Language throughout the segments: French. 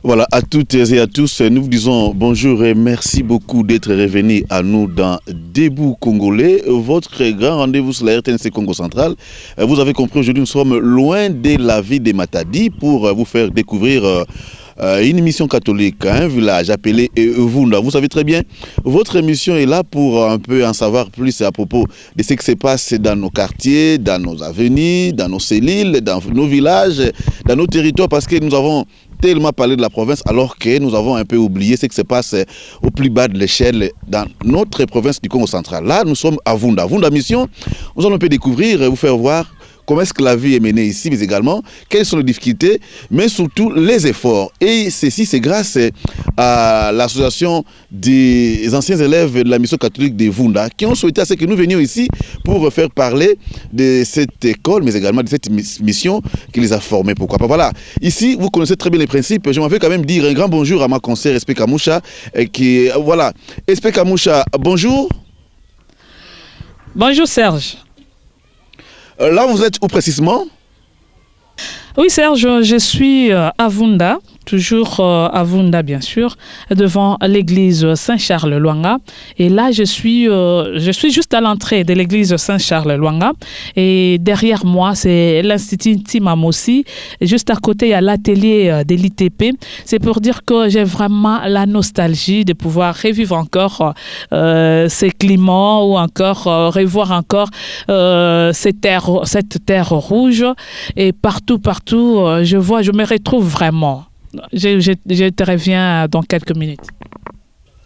Voilà, à toutes et à tous, nous vous disons bonjour et merci beaucoup d'être revenus à nous dans Debout Congolais, votre grand rendez-vous sur la RTNC Congo Central. Vous avez compris, aujourd'hui nous sommes loin de la ville de Matadi pour vous faire découvrir une émission catholique, un village appelé Vunda. Vous savez très bien, votre émission est là pour un peu en savoir plus à propos de ce qui se passe dans nos quartiers, dans nos avenues, dans nos cellules, dans nos villages, dans nos territoires, parce que nous avons tellement parlé de la province alors que nous avons un peu oublié ce qui se passe au plus bas de l'échelle dans notre province du Congo central. Là, nous sommes à Vunda. Vunda Mission, nous allons un peu découvrir et vous faire voir comment est-ce que la vie est menée ici, mais également quelles sont les difficultés, mais surtout les efforts. Et ceci, c'est grâce à l'association des anciens élèves de la mission catholique de Vunda qui ont souhaité à ce que nous venions ici pour faire parler de cette école, mais également de cette mission qui les a formés. Pourquoi pas? Voilà. Ici, vous connaissez très bien les principes. Je m'en vais quand même dire un grand bonjour à ma conseillère Espé Kamoucha. Qui, voilà. Espé Kamoucha, bonjour. Bonjour Serge. Là, vous êtes où précisément? Oui Serge, je suis à Vunda, toujours à Vunda bien sûr, devant l'église Saint-Charles-Luanga. Et là, je suis juste à l'entrée de l'église Saint-Charles-Luanga. Et derrière moi, c'est l'Institut Timamossi. Et juste à côté, il y a l'atelier de l'ITP. C'est pour dire que j'ai vraiment la nostalgie de pouvoir revivre encore ces climats ou encore revoir encore cette terre rouge. Et partout, je me retrouve vraiment. Je te reviens dans quelques minutes.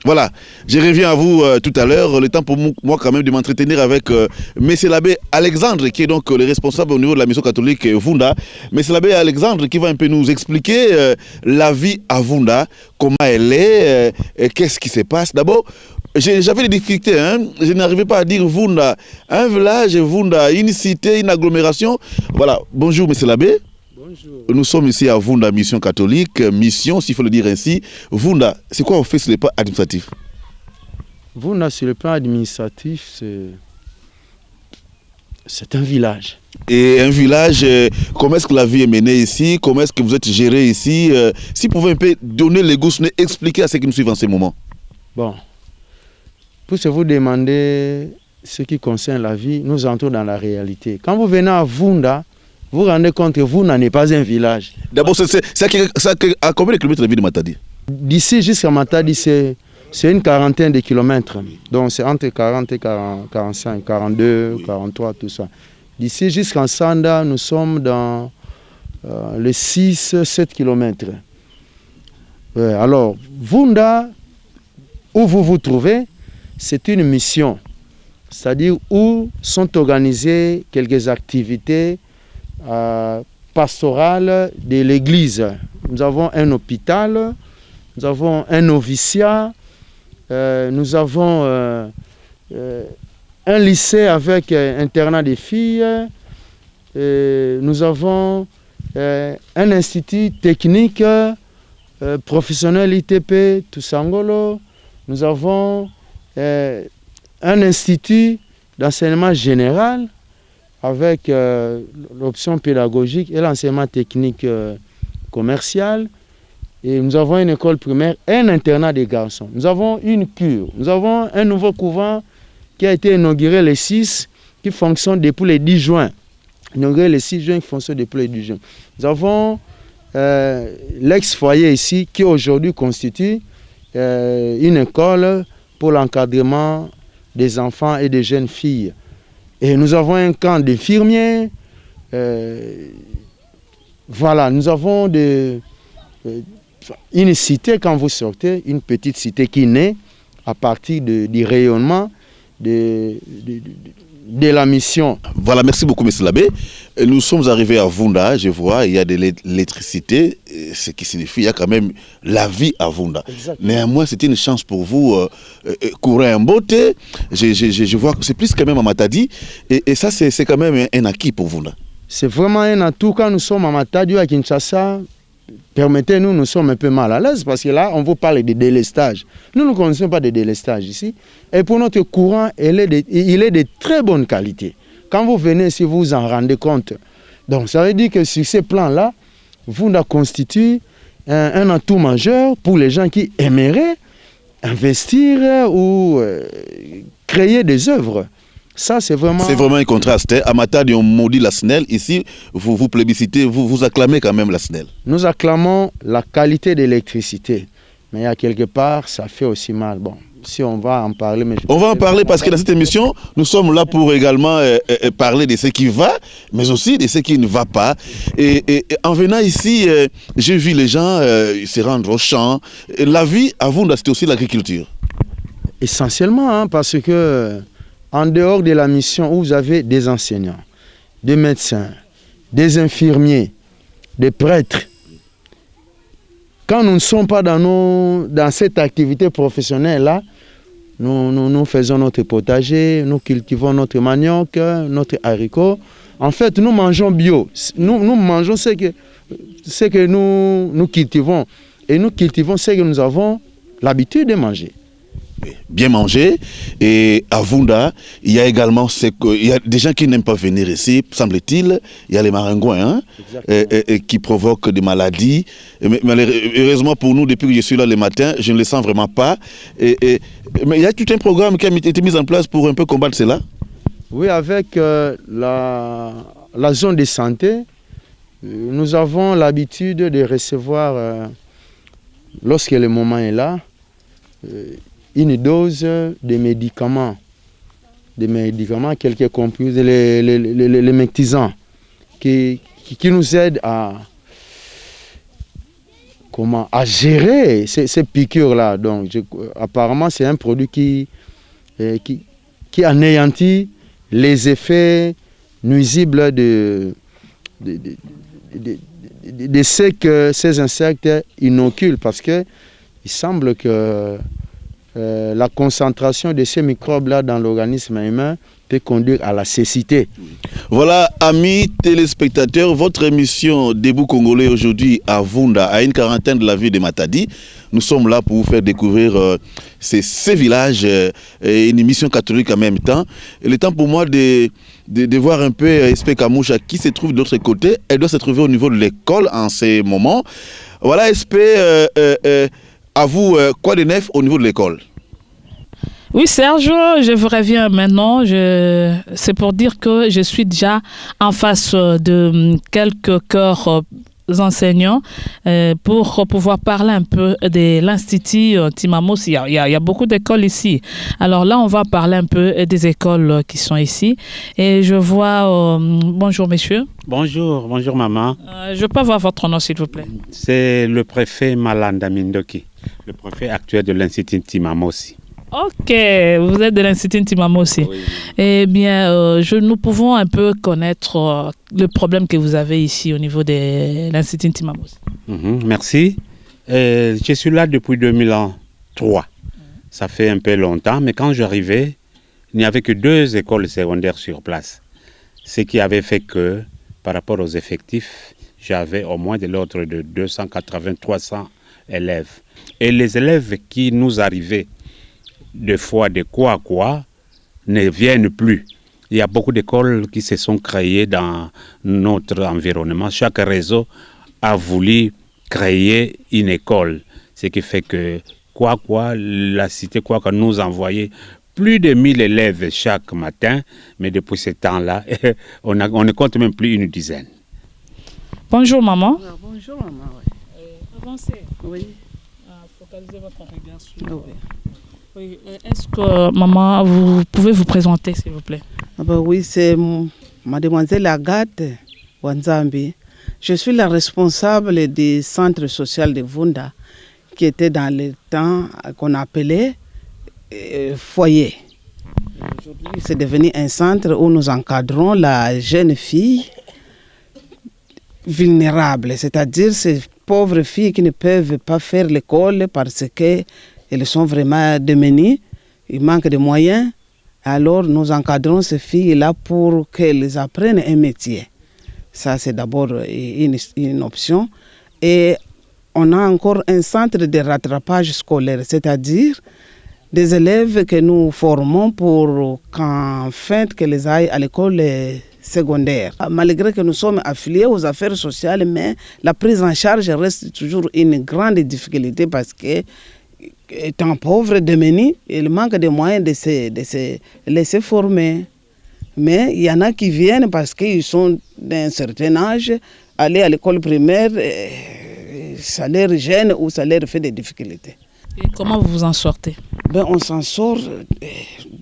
Voilà, je reviens à vous tout à l'heure. Le temps pour moi quand même de m'entretenir avec Monsieur l'abbé Alexandre, qui est donc le responsable au niveau de la mission catholique Vunda. Monsieur l'abbé Alexandre qui va un peu nous expliquer la vie à Vunda, comment elle est, qu'est-ce qui se passe. D'abord, j'avais des difficultés, hein? Je n'arrivais pas à dire Vunda, un village, Vunda, une cité, une agglomération. Voilà, bonjour Monsieur l'abbé. Bonjour. Nous sommes ici à Vunda, mission catholique, mission, s'il faut le dire ainsi. Vunda, c'est quoi on fait sur le plan administratif? Vunda, sur le plan administratif, c'est un village. Et un village, comment est-ce que la vie est menée ici? Comment est-ce que vous êtes géré ici? Si vous pouvez un peu donner les goûts, expliquer à ceux qui nous suivent en ce moment. Bon, pour se vous demander ce qui concerne la vie, nous entrons dans la réalité. Quand vous venez à Vunda, vous vous rendez compte que Vunda n'est pas un village. D'abord, c'est à combien de kilomètres de la ville de Matadi? D'ici jusqu'à Matadi, c'est une quarantaine de kilomètres. Donc c'est entre 40 et 45, 42, 43, tout ça. D'ici jusqu'à Sanda, nous sommes dans les 6-7 kilomètres. Alors, Vunda, où vous vous trouvez, c'est une mission. C'est-à-dire où sont organisées quelques activités pastorale de l'église. Nous avons un hôpital, nous avons un noviciat, nous avons un lycée avec internat des filles, nous avons un institut technique professionnel ITP Toussangolo, nous avons un institut d'enseignement général avec l'option pédagogique et l'enseignement technique commercial. Et nous avons une école primaire et un internat des garçons. Nous avons une cure. Nous avons un nouveau couvent qui a été inauguré le 6, qui fonctionne depuis le 10 juin. Inauguré le 6 juin, qui fonctionne depuis le 10 juin. Nous avons l'ex-foyer ici, qui aujourd'hui constitue une école pour l'encadrement des enfants et des jeunes filles. Et nous avons un camp d'infirmiers. Voilà, nous avons une cité, quand vous sortez, une petite cité qui naît à partir du rayonnement de la mission. Voilà, merci beaucoup, monsieur l'abbé. Nous sommes arrivés à Vunda, je vois, il y a de l'électricité, ce qui signifie qu'il y a quand même la vie à Vunda. Exactement. Néanmoins, c'était une chance pour vous, courir en beauté. Je vois que c'est plus quand même à Matadi, et ça, c'est quand même un acquis pour Vunda. C'est vraiment un atout. Quand nous sommes à Matadi ou à Kinshasa, permettez-nous, nous sommes un peu mal à l'aise parce que là, on vous parle de délestage. Nous ne connaissons pas de délestage ici. Et pour notre courant, il est de très bonne qualité. Quand vous venez ici, vous vous en rendez compte. Donc, ça veut dire que sur ces plans-là, Vunda constitue un atout majeur pour les gens qui aimeraient investir ou créer des œuvres. Ça, c'est vraiment... C'est vraiment un contraste. Hein. À Matadi, on maudit la SNEL. Ici, vous plébiscitez, vous acclamez quand même la SNEL. Nous acclamons la qualité de l'électricité. Mais il y a quelque part, ça fait aussi mal. Bon, si on va en parler... Mais on va en parler parce que dans cette émission, nous sommes là pour également parler de ce qui va, mais aussi de ce qui ne va pas. Et en venant ici, j'ai vu les gens se rendre au champ. Et la vie, à vous, c'était aussi l'agriculture. Essentiellement, hein, parce que en dehors de la mission où vous avez des enseignants, des médecins, des infirmiers, des prêtres, quand nous ne sommes pas dans cette activité professionnelle-là, nous faisons notre potager, nous cultivons notre manioc, notre haricot. En fait, nous mangeons bio. Nous mangeons ce que nous cultivons. Et nous cultivons ce que nous avons l'habitude de manger. Bien manger. Et à Vunda, il y a également il y a des gens qui n'aiment pas venir ici, semble-t-il. Il y a les maringouins qui provoquent des maladies. Mais heureusement pour nous, depuis que je suis là le matin, je ne les sens vraiment pas. Mais il y a tout un programme qui a été mis en place pour un peu combattre cela. Oui, avec la zone de santé, nous avons l'habitude de recevoir, lorsque le moment est là, une dose de médicaments, quelques comprises, les médicaments qui nous aident à gérer ces piqûres-là. Donc, apparemment, c'est un produit qui anéantit les effets nuisibles de ce que ces insectes inoculent, parce qu'il semble que la concentration de ces microbes-là dans l'organisme humain peut conduire à la cécité. Voilà, amis téléspectateurs, votre émission Debout Congolais aujourd'hui à Vunda, à une quarantaine de la ville de Matadi. Nous sommes là pour vous faire découvrir ces villages et une émission catholique en même temps. Il est temps pour moi de voir un peu Espé Kamoucha qui se trouve de l'autre côté. Elle doit se trouver au niveau de l'école en ces moments. Voilà, Espé, à vous, quoi de neuf au niveau de l'école? Oui, Serge, je vous reviens maintenant. C'est pour dire que je suis déjà en face de quelques corps enseignants pour pouvoir parler un peu de l'Institut Timamos. Il y a beaucoup d'écoles ici. Alors là, on va parler un peu des écoles qui sont ici. Et je vois... bonjour, monsieur. Bonjour maman. Je peux avoir votre nom, s'il vous plaît? C'est le préfet Malanda Mindoki, le préfet actuel de l'Institut Timamos. Ok, vous êtes de l'Institut Timamos. Oui. Eh bien, nous pouvons un peu connaître le problème que vous avez ici au niveau de l'Institut Timamos. Merci. Je suis là depuis 2003. Ça fait un peu longtemps, mais quand j'arrivais, il n'y avait que 2 écoles secondaires sur place. Ce qui avait fait que, par rapport aux effectifs, j'avais au moins de l'ordre de 280-300 élèves. Et les élèves qui nous arrivaient des fois de quoi à quoi ne viennent plus. Il y a beaucoup d'écoles qui se sont créées dans notre environnement. Chaque réseau a voulu créer une école. Ce qui fait que la cité Kwakwa nous envoyait plus de 1000 élèves chaque matin. Mais depuis ce temps-là, on ne compte même plus une dizaine. Bonjour maman. Bonjour maman. Avancez. Oui. Focalisez votre regard sur... Oui. Oui. Est-ce que maman, vous pouvez vous présenter s'il vous plaît? Oui, c'est mademoiselle Agathe Wanzambi. Je suis la responsable du centre social de Vunda, qui était dans le temps qu'on appelait foyer. Aujourd'hui, c'est devenu un centre où nous encadrons la jeune fille vulnérable, c'est-à-dire ces pauvres filles qui ne peuvent pas faire l'école parce qu'elles sont vraiment démunies, il manque de moyens. Alors nous encadrons ces filles-là pour qu'elles apprennent un métier. Ça, c'est d'abord une option. Et on a encore un centre de rattrapage scolaire, c'est-à-dire des élèves que nous formons pour qu'en fin qu'elles aillent à l'école secondaire. Malgré que nous sommes affiliés aux affaires sociales, mais la prise en charge reste toujours une grande difficulté parce que, étant pauvre et démunis, il manque de moyens de se laisser former. Mais il y en a qui viennent parce qu'ils sont d'un certain âge, aller à l'école primaire, ça leur gêne ou ça leur fait des difficultés. Et comment vous vous en sortez? On s'en sort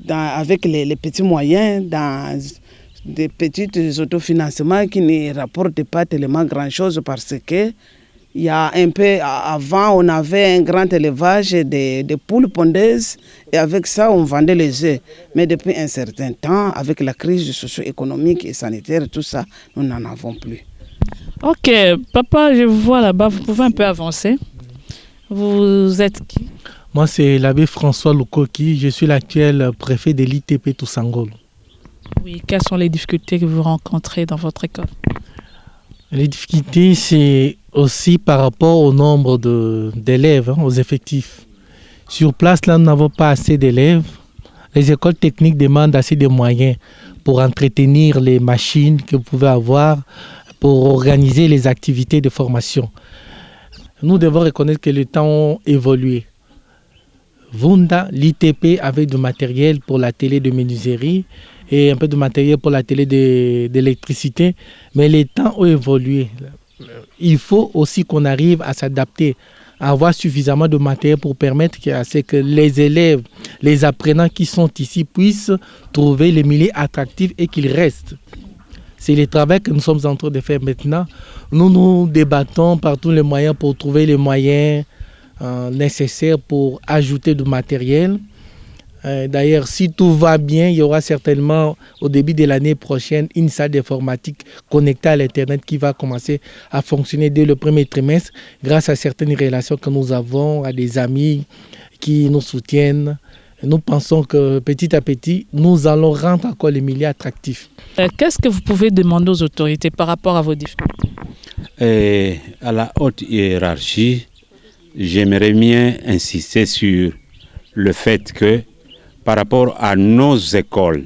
avec les petits moyens, dans des petits autofinancements qui ne rapportent pas tellement grand-chose parce que il y a un peu avant, on avait un grand élevage de poules pondeuses et avec ça, on vendait les œufs. Mais depuis un certain temps, avec la crise socio-économique et sanitaire, tout ça, nous n'en avons plus. Ok, papa, je vous vois là-bas, vous pouvez un peu avancer. Vous êtes qui? Moi, c'est l'abbé François Lukoki, je suis l'actuel préfet de l'ITP Toussangolo. Oui, quelles sont les difficultés que vous rencontrez dans votre école? Les difficultés, c'est aussi par rapport au nombre d'élèves, aux effectifs. Sur place, là, nous n'avons pas assez d'élèves. Les écoles techniques demandent assez de moyens pour entretenir les machines que vous pouvez avoir, pour organiser les activités de formation. Nous devons reconnaître que le temps a évolué. Vunda, l'ITP avait du matériel pour la télé de menuiserie et un peu de matériel pour la télé d'électricité, mais les temps ont évolué. Il faut aussi qu'on arrive à s'adapter, à avoir suffisamment de matériel pour permettre que les élèves, les apprenants qui sont ici puissent trouver les milieux attractifs et qu'ils restent. C'est le travail que nous sommes en train de faire maintenant. Nous nous débattons par tous les moyens pour trouver les moyens nécessaires pour ajouter du matériel. D'ailleurs, si tout va bien, il y aura certainement au début de l'année prochaine une salle d'informatique connectée à l'Internet qui va commencer à fonctionner dès le premier trimestre grâce à certaines relations que nous avons, à des amis qui nous soutiennent. Nous pensons que petit à petit, nous allons rendre encore les milieux attractifs. Qu'est-ce que vous pouvez demander aux autorités par rapport à vos difficultés? À la haute hiérarchie, j'aimerais bien insister sur le fait que par rapport à nos écoles,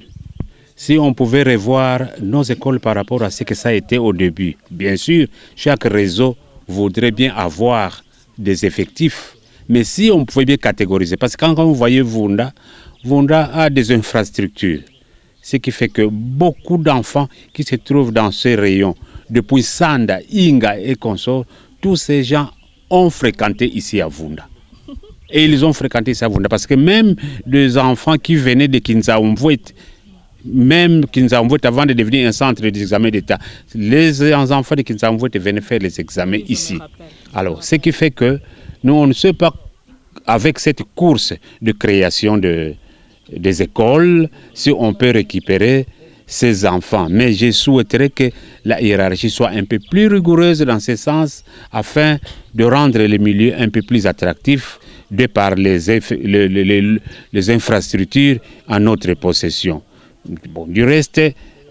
si on pouvait revoir nos écoles par rapport à ce que ça a été au début. Bien sûr, chaque réseau voudrait bien avoir des effectifs, mais si on pouvait bien catégoriser, parce que quand vous voyez Vunda a des infrastructures, ce qui fait que beaucoup d'enfants qui se trouvent dans ces rayons, depuis Sanda, Inga et consorts, tous ces gens ont fréquenté ici à Vunda. Et ils ont fréquenté ici à Vunda parce que même des enfants qui venaient de Kinzaoumvouet, même Kinzaoumvouet avant de devenir un centre d'examen d'État, les enfants de Kinzaoumvouet venaient faire les examens ici. Alors, ce qui fait que nous, on ne sait pas, avec cette course de création des écoles, si on peut récupérer ces enfants. Mais je souhaiterais que la hiérarchie soit un peu plus rigoureuse dans ce sens afin de rendre les milieux un peu plus attractifs de par les infrastructures en notre possession. Bon, du reste,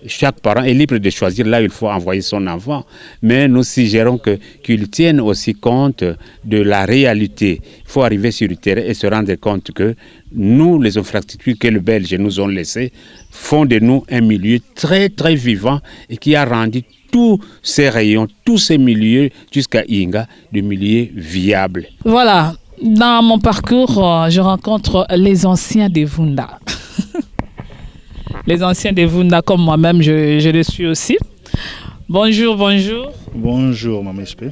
chaque parent est libre de choisir là où il faut envoyer son enfant, mais nous suggérons qu'ils tiennent aussi compte de la réalité. Il faut arriver sur le terrain et se rendre compte que nous, les infrastructures que les Belges nous ont laissées, font de nous un milieu très très vivant et qui a rendu tous ces rayons, tous ces milieux jusqu'à Inga, des milieux viables. Voilà, dans mon parcours, je rencontre les anciens des Vunda. Les anciens des Vunda, comme moi-même, je le suis aussi. Bonjour, bonjour. Bonjour, Mme SP.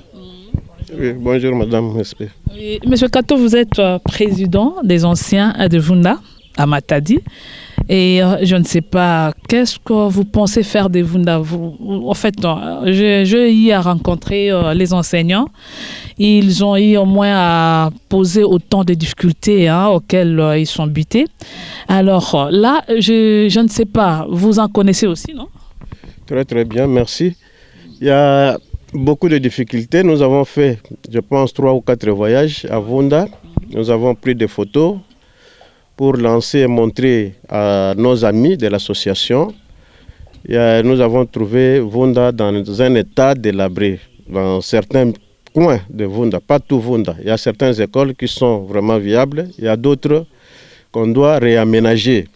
Oui, bonjour, Madame SP. Oui, Monsieur Kato, vous êtes président des anciens de Vunda, à Matadi. Et je ne sais pas, qu'est-ce que vous pensez faire des Vunda? En fait, j'ai eu à rencontrer les enseignants. Ils ont eu au moins à poser autant de difficultés auxquelles ils sont butés. Alors là, je ne sais pas, vous en connaissez aussi, non? Très très bien, merci. Il y a beaucoup de difficultés. Nous avons fait, je pense, 3 ou 4 voyages à Vunda. Nous avons pris des photos pour lancer et montrer à nos amis de l'association. Nous avons trouvé Vunda dans un état délabré, dans certains coins de Vunda, pas tout Vunda. Il y a certaines écoles qui sont vraiment viables, il y a d'autres qu'on doit réaménager.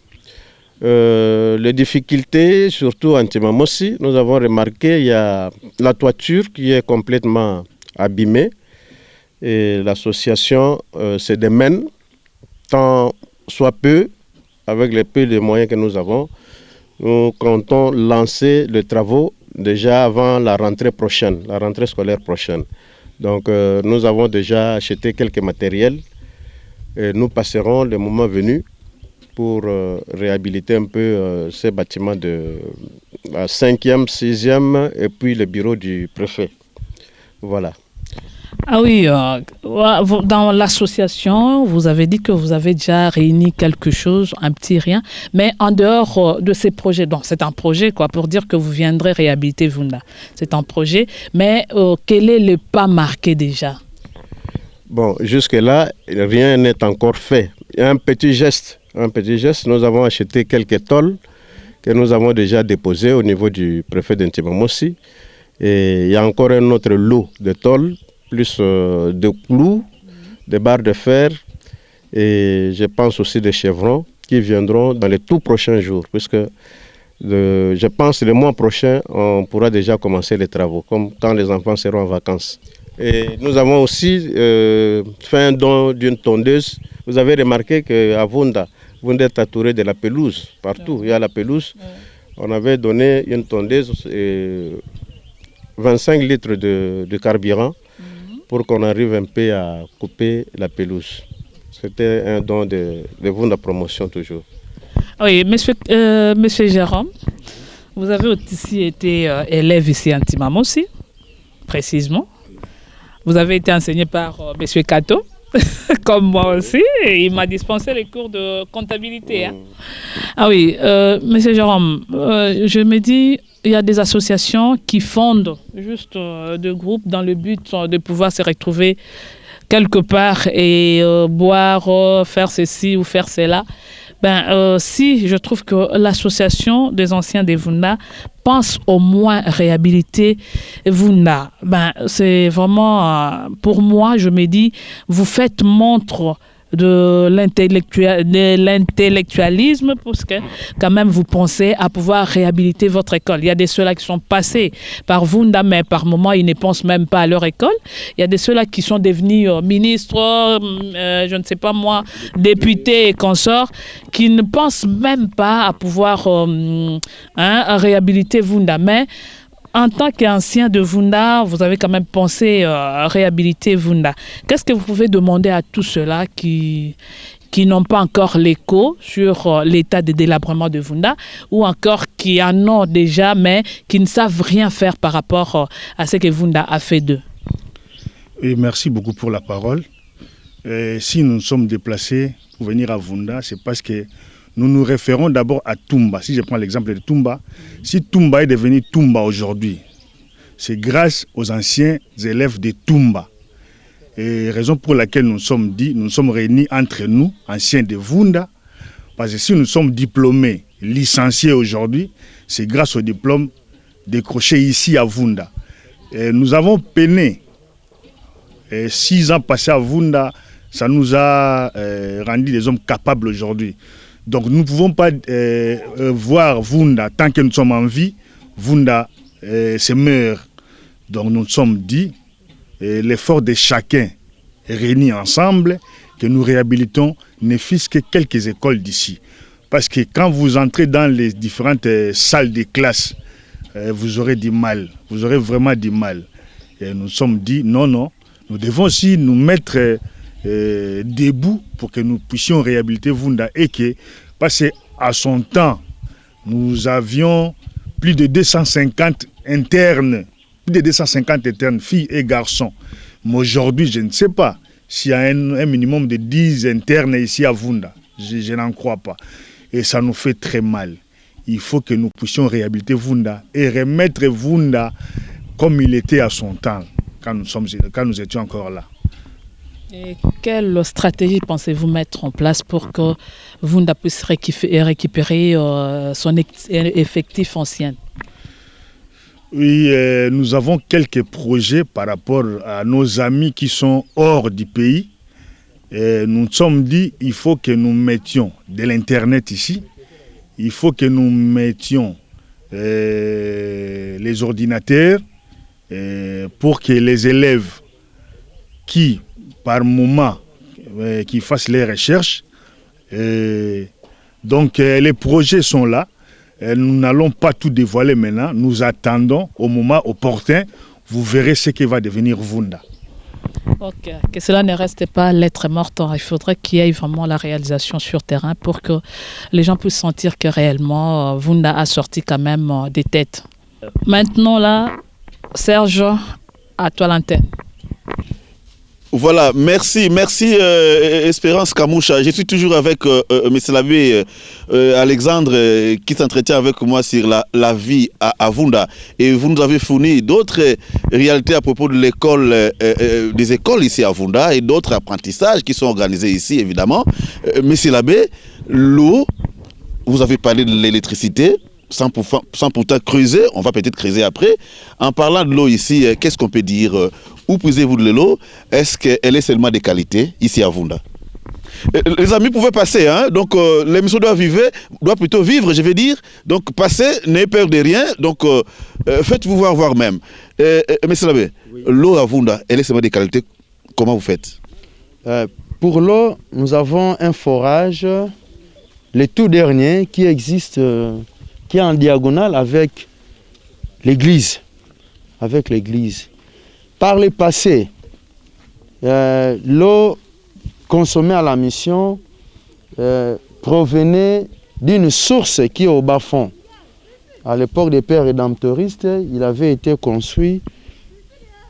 Les difficultés, surtout en Timamossi, nous avons remarqué il y a la toiture qui est complètement abîmée et l'association se démène tant soit peu, avec les peu de moyens que nous avons. Nous comptons lancer les travaux déjà avant la rentrée prochaine, la rentrée scolaire prochaine. Donc nous avons déjà acheté quelques matériels et nous passerons le moment venu pour réhabiliter un peu ces bâtiments de la 5e, 6e et puis le bureau du préfet. Voilà. Ah oui, dans l'association, vous avez dit que vous avez déjà réuni quelque chose, un petit rien, mais en dehors de ces projets, donc c'est un projet quoi, pour dire que vous viendrez réhabiliter Vunda. C'est un projet, mais quel est le pas marqué déjà? Bon, jusque-là, rien n'est encore fait. Il y a un petit geste, nous avons acheté quelques tôles que nous avons déjà déposées au niveau du préfet d'Intimamossi. Et il y a encore un autre lot de tôles, plus de clous, des barres de fer et je pense aussi des chevrons qui viendront dans les tout prochains jours, puisque je pense que le mois prochain, on pourra déjà commencer les travaux, comme quand les enfants seront en vacances. Et nous avons aussi fait un don d'une tondeuse. Vous avez remarqué qu'à Vunda est entouré de la pelouse, partout il y a la pelouse. On avait donné une tondeuse et 25 litres de carburant pour qu'on arrive un peu à couper la pelouse. C'était un don de Vunda Promotion toujours. Oui, monsieur Jérôme, vous avez aussi été élève ici à Timamossi, précisément. Vous avez été enseigné par monsieur Kato, comme moi aussi, et il m'a dispensé les cours de comptabilité. Hein. Ah oui, monsieur Jérôme, je me dis, il y a des associations qui fondent juste des groupes dans le but de pouvoir se retrouver quelque part et boire, faire ceci ou faire cela. Si je trouve que l'association des anciens des Vunda pense au moins réhabiliter Vunda, c'est vraiment, pour moi, je me dis, vous faites montre de l'intellectualisme parce que quand même vous pensez à pouvoir réhabiliter votre école. Il y a des ceux-là qui sont passés par Vunda, mais par moment ils ne pensent même pas à leur école. Il y a des ceux-là qui sont devenus ministres, je ne sais pas moi, députés et consorts, qui ne pensent même pas à pouvoir réhabiliter Vunda. Mais en tant qu'ancien de Vunda, vous avez quand même pensé à réhabiliter Vunda. Qu'est-ce que vous pouvez demander à tous ceux-là qui n'ont pas encore l'écho sur l'état de délabrement de Vunda ou encore qui en ont déjà mais qui ne savent rien faire par rapport à ce que Vunda a fait d'eux? Et merci beaucoup pour la parole. Si nous nous sommes déplacés pour venir à Vunda, c'est parce que nous nous référons d'abord à Tumba. Si je prends l'exemple de Tumba, si Tumba est devenu Tumba aujourd'hui, c'est grâce aux anciens élèves de Tumba. Et raison pour laquelle nous sommes réunis entre nous, anciens de Vunda, parce que si nous sommes diplômés, licenciés aujourd'hui, c'est grâce au diplôme décroché ici à Vunda. Et nous avons peiné. 6 ans passés à Vunda, ça nous a rendu des hommes capables aujourd'hui. Donc nous ne pouvons pas voir Vunda tant que nous sommes en vie. Vunda se meurt. Donc nous nous sommes dit, l'effort de chacun réunis ensemble, que nous réhabilitons ne fût-ce que quelques écoles d'ici. Parce que quand vous entrez dans les différentes salles de classe, vous aurez du mal. Vous aurez vraiment du mal. Et nous nous sommes dit, non, nous devons aussi nous mettre debout pour que nous puissions réhabiliter Vunda et que, parce qu'à son temps, nous avions plus de 250 internes, filles et garçons. Mais aujourd'hui, je ne sais pas s'il y a un minimum de 10 internes ici à Vunda. Je n'en crois pas. Et ça nous fait très mal. Il faut que nous puissions réhabiliter Vunda et remettre Vunda comme il était à son temps, quand nous étions encore là. Et quelle stratégie pensez-vous mettre en place pour que Vunda puisse récupérer son effectif ancien? Oui, nous avons quelques projets par rapport à nos amis qui sont hors du pays. Et nous nous sommes dit qu'il faut que nous mettions de l'Internet ici il faut que nous mettions les ordinateurs pour que les élèves qui, par moment, qui fassent les recherches, donc les projets sont là. Nous n'allons pas tout dévoiler maintenant. Nous attendons au moment opportun. Vous verrez ce qui va devenir Vunda. Ok, que cela ne reste pas lettre morte. Il faudrait qu'il y ait vraiment la réalisation sur terrain pour que les gens puissent sentir que réellement Vunda a sorti quand même des têtes. Maintenant là, Serge, à toi l'antenne. Voilà, merci Espérance Kamoucha. Je suis toujours avec M. l'abbé Alexandre qui s'entretient avec moi sur la vie à Vunda. Et vous nous avez fourni d'autres réalités à propos de l'école, des écoles ici à Vunda et d'autres apprentissages qui sont organisés ici évidemment. M. l'abbé, l'eau, vous avez parlé de l'électricité. Sans pourtant creuser, on va peut-être creuser après. En parlant de l'eau ici, qu'est-ce qu'on peut dire? Où puisez-vous de l'eau? Est-ce qu'elle est seulement de qualité ici à Vunda? Les amis pouvaient passer, hein? Donc l'émission doit plutôt vivre, je vais dire. Donc passez, n'ayez peur de rien. Donc faites-vous voir même. Monsieur l'abbé, oui. L'eau à Vunda, elle est seulement de qualité. Comment vous faites? Pour l'eau, nous avons un forage, le tout dernier, qui existe, qui est en diagonale avec l'église. Par le passé, l'eau consommée à la mission provenait d'une source qui est au bas-fond. À l'époque des pères rédemptoristes, il avait été construit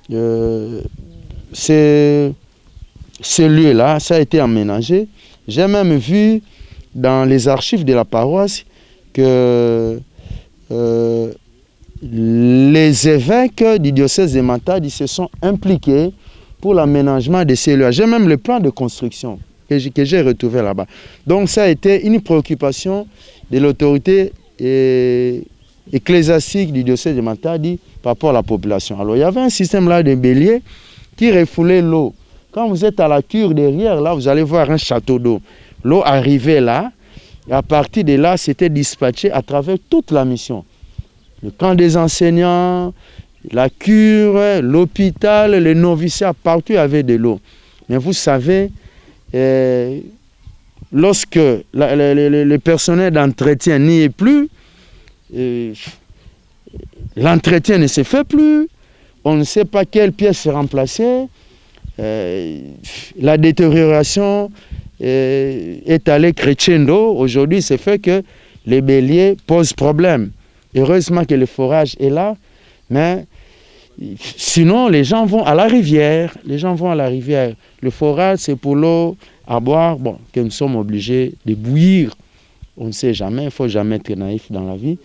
ce lieu-là, ça a été aménagé. J'ai même vu dans les archives de la paroisse que les évêques du diocèse de Matadi se sont impliqués pour l'aménagement de ces lieux. J'ai même le plan de construction que j'ai retrouvé là-bas. Donc ça a été une préoccupation de l'autorité ecclésiastique du diocèse de Matadi par rapport à la population. Alors il y avait un système là de bélier qui refoulait l'eau. Quand vous êtes à la cure derrière, là, vous allez voir un château d'eau. L'eau arrivait là, et à partir de là, c'était dispatché à travers toute la mission. Le camp des enseignants, la cure, l'hôpital, le noviciat, partout il y avait de l'eau. Mais vous savez, lorsque le personnel d'entretien n'y est plus, l'entretien ne se fait plus, on ne sait pas quelle pièce est remplacée, la détérioration est allée crescendo. Aujourd'hui, c'est fait que les béliers posent problème. Heureusement que le forage est là, mais sinon les gens vont à la rivière. Le forage, c'est pour l'eau à boire, bon, que nous sommes obligés de bouillir. On ne sait jamais, il ne faut jamais être naïf dans la vie.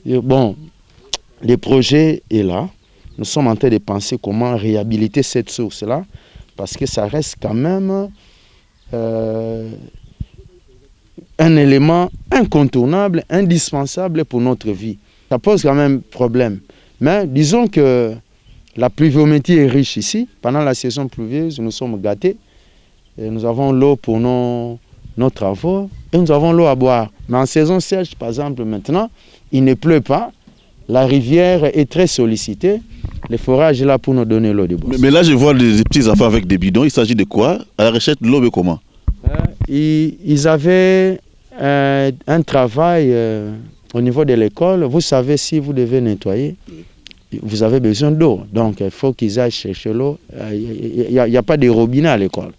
Et bon, le projet est là. Nous sommes en train de penser comment réhabiliter cette source-là, parce que ça reste quand même un élément incontournable, indispensable pour notre vie. Ça pose quand même problème. Mais disons que la pluviométrie est riche ici. Pendant la saison pluvieuse, nous sommes gâtés. Et nous avons l'eau pour nos travaux et nous avons l'eau à boire. Mais en saison sèche, par exemple, maintenant, il ne pleut pas. La rivière est très sollicitée. Le forage est là pour nous donner l'eau de boire. Mais là, je vois des petits enfants avec des bidons. Il s'agit de quoi? À la recherche de l'eau, mais comment? Ils avaient un travail au niveau de l'école. Vous savez, si vous devez nettoyer, vous avez besoin d'eau. Donc, il faut qu'ils aillent chercher l'eau. Il n'y a pas de robinet à l'école.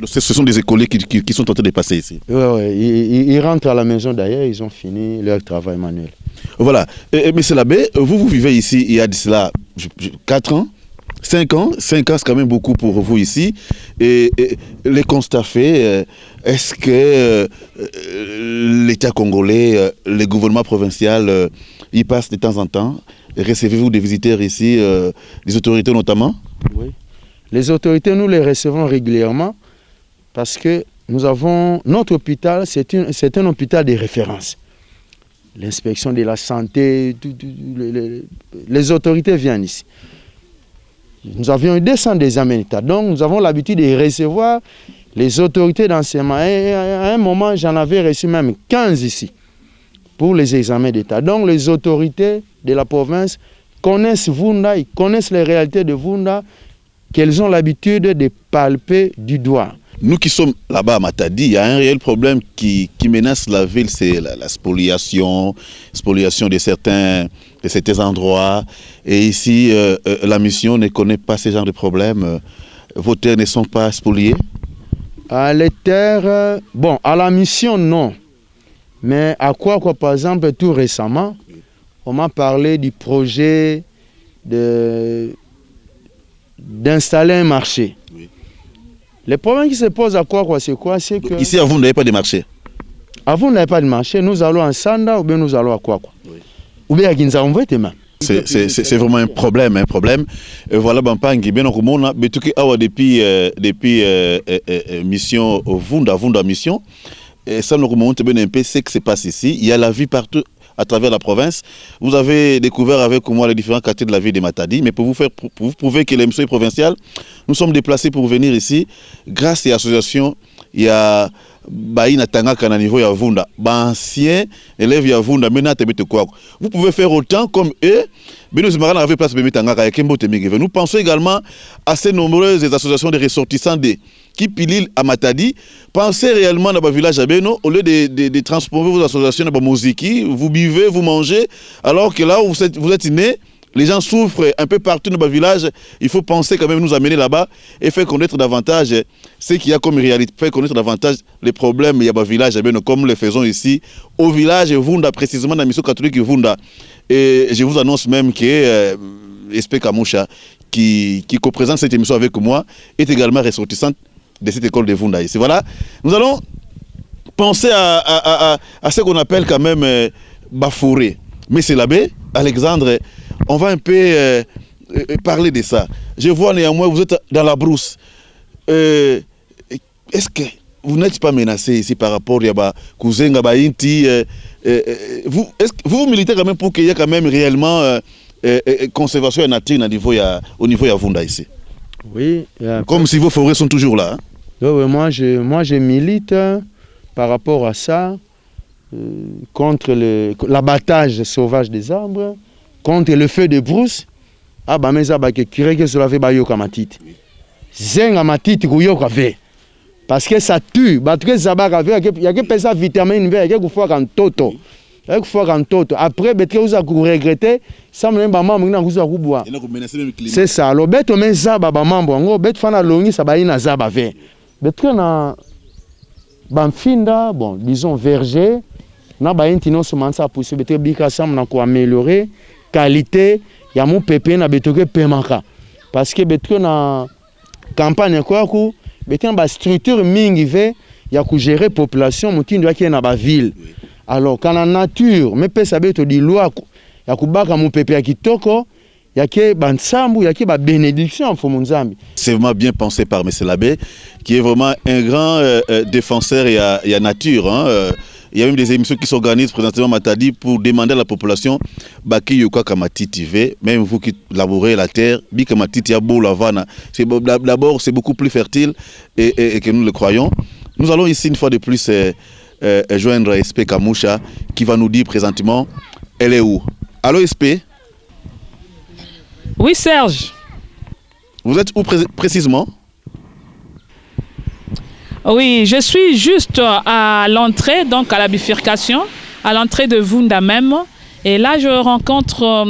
Ce sont des écoliers qui sont en train de passer ici. Oui. Ils rentrent à la maison d'ailleurs, ils ont fini leur travail manuel. Voilà. Monsieur l'abbé, vous vivez ici il y a de cela 4 ans, 5 ans. 5 ans, c'est quand même beaucoup pour vous ici. Et les constats faits, est-ce que l'État congolais, le gouvernement provincial, y passe de temps en temps? Recevez-vous des visiteurs ici, des autorités notamment? Oui. Les autorités, nous les recevons régulièrement parce que nous avons notre hôpital, c'est un hôpital de référence. L'inspection de la santé, les autorités viennent ici. Nous avions eu 200 examens, donc nous avons l'habitude de recevoir les autorités d'enseignement. Et à un moment, j'en avais reçu même 15 ici. pour les examens d'État. Donc les autorités de la province connaissent Vunda, ils connaissent les réalités de Vunda, qu'elles ont l'habitude de palper du doigt. Nous qui sommes là-bas à Matadi, il y a un réel problème qui menace la ville, c'est la spoliation de certains endroits. Et ici, la mission ne connaît pas ce genre de problème. Vos terres ne sont pas spoliées? Les terres, bon, à la mission, non. Mais à quoi, par exemple, tout récemment, on m'a parlé du projet d'installer un marché. Oui. Le problème qui se pose à quoi, c'est quoi? C'est que... Ici, avant, vous n'avez pas de marché? Avant, on n'avait pas de marché. Nous allons en Sanda ou bien nous allons à quoi? Oui. Ou bien à Ginza, on voit tes mains. C'est vraiment un problème. Voilà, Bampangi, bien on a depuis mission Vunda mission. Et ça nous remonte bien un peu ce qui se passe ici. Il y a la vie partout à travers la province. Vous avez découvert avec moi les différents quartiers de la ville de Matadi, mais pour vous prouver que l'émission est provinciale, nous sommes déplacés pour venir ici. Grâce à l'association, il y a Baïna Tangaka à niveau ya Vunda, ancien élève ya Vunda, vous pouvez faire autant comme eux. Nous pensons également à ces nombreuses associations de ressortissants qui pilent à Matadi. Pensez réellement dans le village à Beno, au lieu de transformer vos associations dans la musique, vous buvez, vous mangez, alors que là où vous êtes nés, les gens souffrent un peu partout dans le village. Il faut penser quand même nous amener là-bas et faire connaître davantage ce qu'il y a comme réalité, faire connaître davantage les problèmes il y a dans le village, comme nous le faisons ici, au village Vunda, précisément dans la mission catholique Vunda. Et je vous annonce même que SP Kamoucha, qui co-présente cette émission avec moi, est également ressortissante de cette école de Vunda ici. Voilà, nous allons penser à ce qu'on appelle quand même Bafouré. Mais c'est l'abbé, Alexandre, on va un peu parler de ça. Je vois néanmoins, vous êtes dans la brousse. Est-ce que vous n'êtes pas menacé ici par rapport à Kouzenga Bainti? Vous militez quand même pour qu'il y ait quand même réellement conservation de la nature au niveau de Vunda ici? Oui. Comme si vos forêts sont toujours là. Hein? Oui, moi je milite par rapport à ça, contre l'abattage sauvage des arbres, contre le feu de brousse. Ah bah mais ça bah que curé que cela fait bah yoka matiti. Zenga matiti kuyoka ve. Parce que ça tue. Bah tout ça bah il y a que pesa vitamine B, il y a que faut quand toto. Il y a que faut quand toto. Après betre vous a regretter, ça me ba maman na kuza kuboa. C'est ça. Le beto men za ba mambo ngo beto fana longi ça ba ina za ba ve. Betre na banfinda bon disons verger na ba intino semansa pousser betre bika sam na ko améliorer qualité ya mon pépé na betoke pemaka parce que betre na campagne quoi ku betre ba structure mingi ve ya ku gérer population mutindo yaki na ba ville. Alors quand la nature me pesa beto di loi ya ku baka mon pépé ya kitoko yaki bansambu yaki ba bénédiction fo monzambi. C'est vraiment bien pensé par M. l'abbé qui est vraiment un grand défenseur et à nature hein. Il y a même des émissions qui s'organisent présentement à Matadi pour demander à la population Baki Yoka Kamatiti ve, même vous qui labourez la terre, Bi Kamatiti Abo Lavana. D'abord, c'est beaucoup plus fertile et que nous le croyons. Nous allons ici une fois de plus joindre SP Kamoucha qui va nous dire présentement elle est où. Allô SP? Oui Serge. Vous êtes où précisément? Oui, je suis juste à l'entrée, donc à la bifurcation, à l'entrée de Vunda même. Et là, je rencontre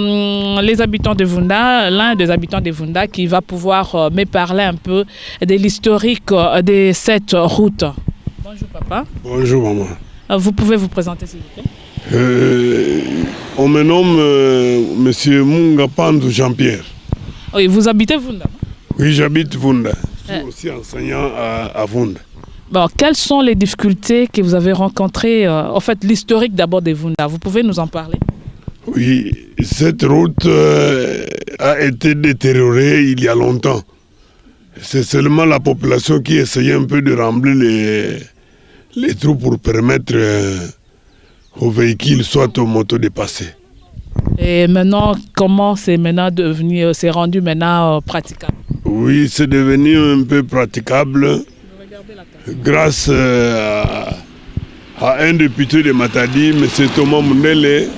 les habitants de Vunda, l'un des habitants de Vunda qui va pouvoir me parler un peu de l'historique de cette route. Bonjour papa. Bonjour maman. Vous pouvez vous présenter s'il vous plaît? On me nomme Monsieur Munga Pandou Jean-Pierre. Oui, vous habitez Vunda? Oui, j'habite Vunda. Je suis aussi enseignant à Vunda. Bon, quelles sont les difficultés que vous avez rencontrées, en fait l'historique d'abord des Vunda? Vous pouvez nous en parler? Oui, cette route a été détériorée il y a longtemps. C'est seulement la population qui essayait un peu de remplir les trous pour permettre aux véhicules, soit aux motos de passer. Et maintenant, comment c'est maintenant devenu, c'est rendu maintenant praticable? Oui, c'est devenu un peu praticable grâce à un député de Matadi, M. Thomas Mundele,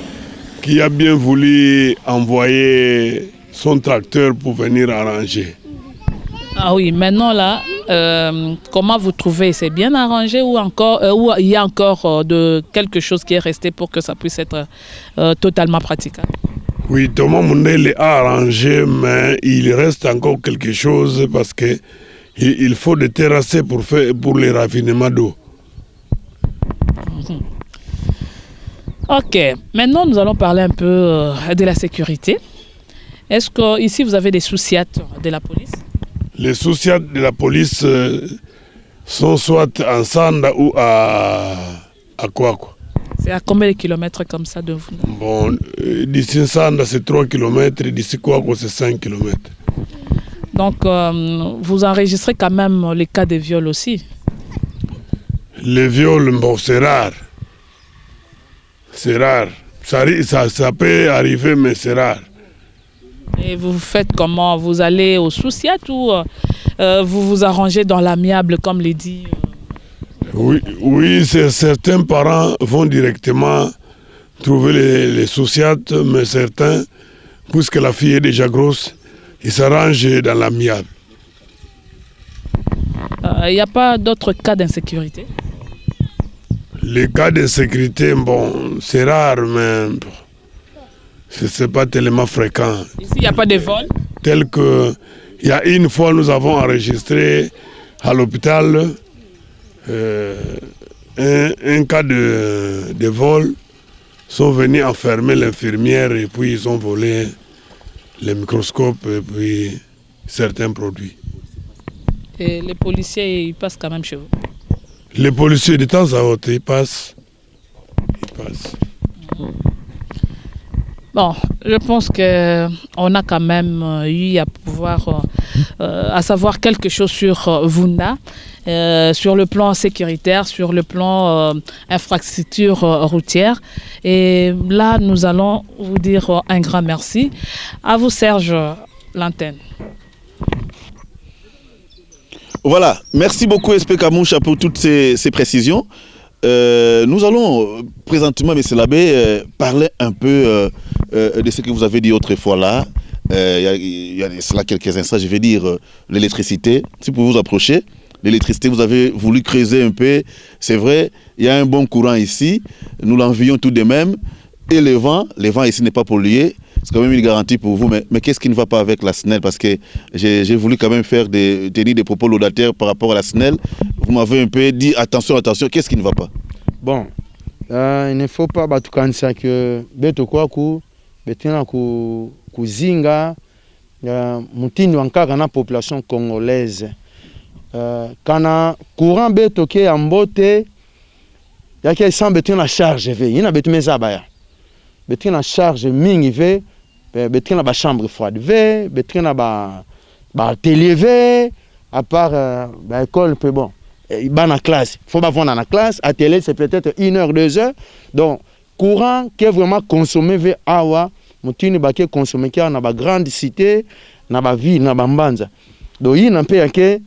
qui a bien voulu envoyer son tracteur pour venir arranger. Ah oui, maintenant là, comment vous trouvez? C'est bien arrangé ou encore ou il y a encore de quelque chose qui est resté pour que ça puisse être totalement praticable? Oui, Thomas Mundele a arrangé, mais il reste encore quelque chose parce que il faut des terrassés pour les raffinements d'eau. Ok, maintenant nous allons parler un peu de la sécurité. Est-ce que ici vous avez des souciates de la police? Les souciates de la police sont soit en Sanda ou à Kwakwa. C'est à combien de kilomètres comme ça de vous? Bon, d'ici Sanda c'est 3 km, d'ici Kwakwa c'est 5 km. Donc vous enregistrez quand même les cas de viol aussi? Les viols, bon, c'est rare. C'est rare. Ça peut arriver, mais c'est rare. Et vous faites comment? Vous allez aux souciates ou vous vous arrangez dans l'amiable comme les dit? Oui, certains parents vont directement trouver les souciates, mais certains, puisque la fille est déjà grosse, ils s'arrangent dans l'amiable. Il n'y a pas d'autres cas d'insécurité? Les cas d'insécurité, bon, c'est rare, mais ce n'est pas tellement fréquent. Ici, il n'y a pas de vol? Tel que, il y a une fois, nous avons enregistré à l'hôpital un cas de vol. Ils sont venus enfermer l'infirmière et puis ils ont volé les microscopes et puis certains produits. Et les policiers, ils passent quand même chez vous? Les policiers, de temps à autre, ils passent. Bon, je pense qu'on a quand même eu à pouvoir à savoir quelque chose sur Vunda, sur le plan sécuritaire, sur le plan infrastructure routière. Et là, nous allons vous dire un grand merci. À vous, Serge, l'antenne. Voilà, merci beaucoup SP Kamoucha pour toutes ces précisions. Nous allons présentement, M. Labbé, parler un peu de ce que vous avez dit autrefois là. Il y a cela quelques instants, je vais dire l'électricité. Si vous vous approchez, l'électricité, vous avez voulu creuser un peu. C'est vrai, il y a un bon courant ici. Nous l'envions tout de même. Et le vent ici n'est pas pollué. C'est quand même une garantie pour vous. Mais qu'est-ce qui ne va pas avec la SNEL? Parce que j'ai voulu quand même tenir des propos laudataires par rapport à la SNEL. Vous m'avez un peu dit attention, qu'est-ce qui ne va pas? Bon, il ne faut pas batukanisa que beto kwaku betena kuzinga mutindi wankaka na population congolaise. Kana courant beto ke ambote yake semble betena charge ve ina betumeza baya. Betena charge mingi ve betena ba chambre froide ve betena ba atelier ve à part ba école peu bon. Il va en classe, il faut pas voir dans la classe, atelier c'est peut-être 1 heure, 2 heures. Donc courant qui est vraiment consommé vers awa, mutini ba qui consommé qui na ba grande cité, na ba ville, na ba mbanza. Donc il n'a pas que